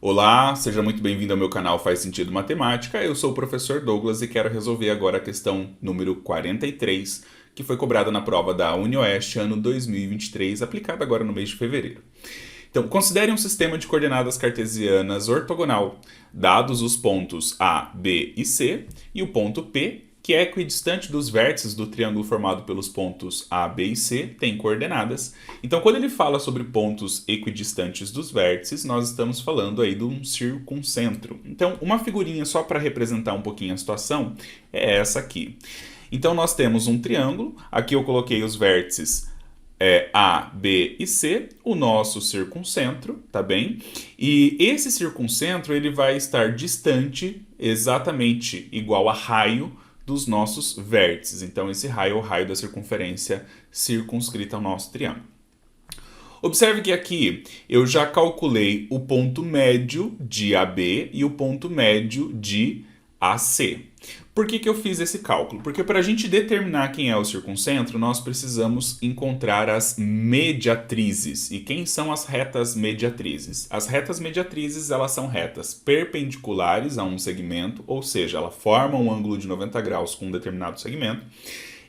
Olá, seja muito bem-vindo ao meu canal Faz Sentido Matemática. Eu sou o professor Douglas e quero resolver agora a questão número 43, que foi cobrada na prova da UniOeste ano 2023, aplicada agora no mês de fevereiro. Então, considere um sistema de coordenadas cartesianas ortogonal, dados os pontos A, B e C, e o ponto P, que é equidistante dos vértices do triângulo formado pelos pontos A, B e C, tem coordenadas. Então, quando ele fala sobre pontos equidistantes dos vértices, nós estamos falando aí de um circuncentro. Então, uma figurinha só para representar um pouquinho a situação é essa aqui. Então, nós temos um triângulo, aqui eu coloquei os vértices A, B e C, o nosso circuncentro, tá bem? E esse circuncentro ele vai estar distante, exatamente igual a raio dos nossos vértices. Então, esse raio é o raio da circunferência circunscrita ao nosso triângulo. Observe que aqui eu já calculei o ponto médio de AB e o ponto médio de AC. Por que eu fiz esse cálculo? Porque para a gente determinar quem é o circuncentro, nós precisamos encontrar as mediatrizes. E quem são as retas mediatrizes? As retas mediatrizes, elas são retas perpendiculares a um segmento, ou seja, ela forma um ângulo de 90 graus com um determinado segmento,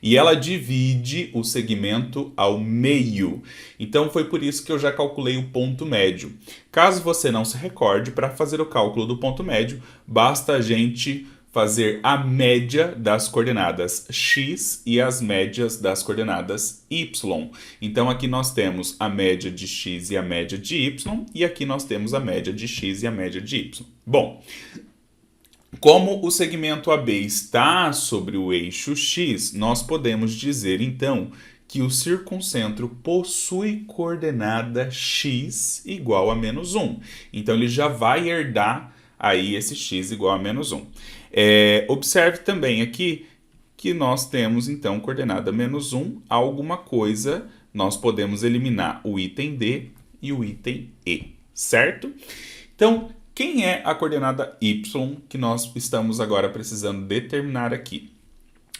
e ela divide o segmento ao meio. Então foi por isso que eu já calculei o ponto médio. Caso você não se recorde, para fazer o cálculo do ponto médio, basta a gente fazer a média das coordenadas x e as médias das coordenadas y. Então aqui nós temos a média de x e a média de y, e aqui nós temos a média de x e a média de y. Bom, como o segmento AB está sobre o eixo x, nós podemos dizer então que o circuncentro possui coordenada x igual a menos 1. Então ele já vai herdar aí esse x igual a menos 1. Observe também aqui que nós temos então coordenada menos 1, alguma coisa, nós podemos eliminar o item D e o item E, certo? Então, quem é a coordenada y que nós estamos agora precisando determinar aqui?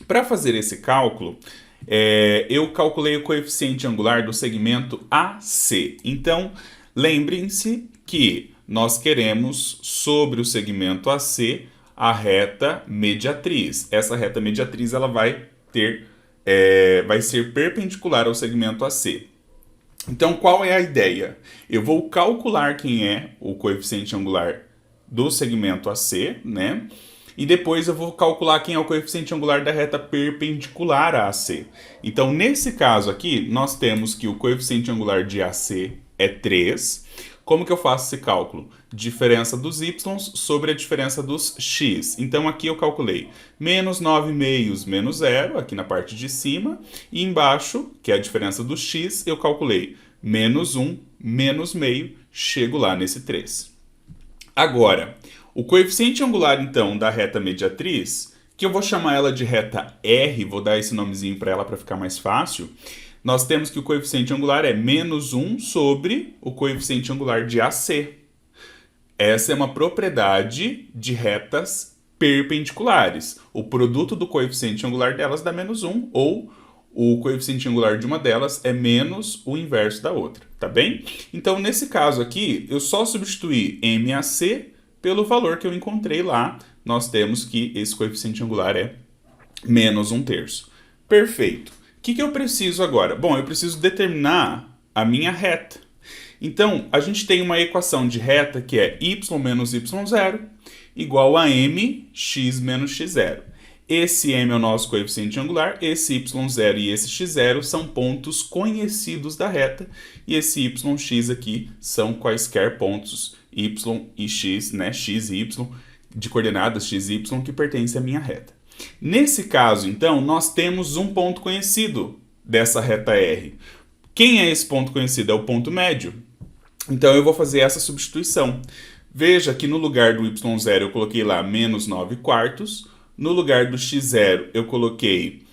Para fazer esse cálculo, eu calculei o coeficiente angular do segmento AC. Então, lembrem-se que nós queremos, sobre o segmento AC, a reta mediatriz. Essa reta mediatriz ela vai ser perpendicular ao segmento AC. Então, qual é a ideia? Eu vou calcular quem é o coeficiente angular do segmento AC, né? E depois eu vou calcular quem é o coeficiente angular da reta perpendicular a AC. Então, nesse caso aqui, nós temos que o coeficiente angular de AC é 3. Como que eu faço esse cálculo? Diferença dos y sobre a diferença dos x. Então, aqui eu calculei menos 9 meios menos 0, aqui na parte de cima. E embaixo, que é a diferença dos x, eu calculei menos 1 menos meio, chego lá nesse 3. Agora, o coeficiente angular, então, da reta mediatriz, que eu vou chamar ela de reta R, vou dar esse nomezinho para ela para ficar mais fácil, nós temos que o coeficiente angular é menos 1 sobre o coeficiente angular de AC. Essa é uma propriedade de retas perpendiculares. O produto do coeficiente angular delas dá menos 1, ou o coeficiente angular de uma delas é menos o inverso da outra, tá bem? Então, nesse caso aqui, eu só substituí MAC pelo valor que eu encontrei lá. Nós temos que esse coeficiente angular é menos 1/3. Perfeito. O que eu preciso agora? Bom, eu preciso determinar a minha reta. Então, a gente tem uma equação de reta que é y menos y0 igual a mx menos x0. Esse m é o nosso coeficiente angular, esse y0 e esse x0 são pontos conhecidos da reta, e esse yx aqui são quaisquer pontos y e x, né, x e y, de coordenadas x e y que pertencem à minha reta. Nesse caso, então, nós temos um ponto conhecido dessa reta R. Quem é esse ponto conhecido? É o ponto médio. Então, eu vou fazer essa substituição. Veja que no lugar do y0 eu coloquei lá menos 9 quartos. No lugar do x0 eu coloquei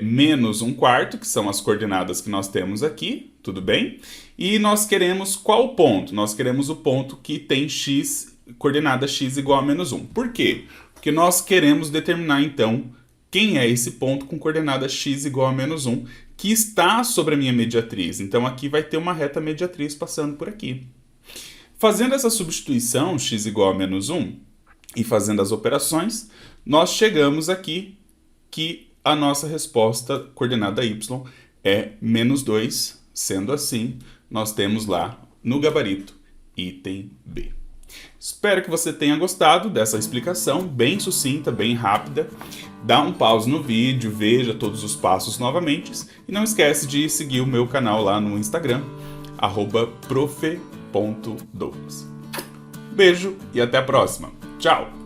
menos 1 quarto, que são as coordenadas que nós temos aqui, tudo bem? E nós queremos qual ponto? Nós queremos o ponto que tem x, coordenada x igual a menos 1. Por quê? Porque nós queremos determinar, então, quem é esse ponto com coordenada x igual a menos 1, que está sobre a minha mediatriz. Então, aqui vai ter uma reta mediatriz passando por aqui. Fazendo essa substituição, x igual a menos 1, e fazendo as operações, nós chegamos aqui que a nossa resposta coordenada y é menos 2. Sendo assim, nós temos lá no gabarito item B. Espero que você tenha gostado dessa explicação, bem sucinta, bem rápida. Dá um pause no vídeo, veja todos os passos novamente e não esquece de seguir o meu canal lá no Instagram, @prof.douglas. Beijo e até a próxima. Tchau!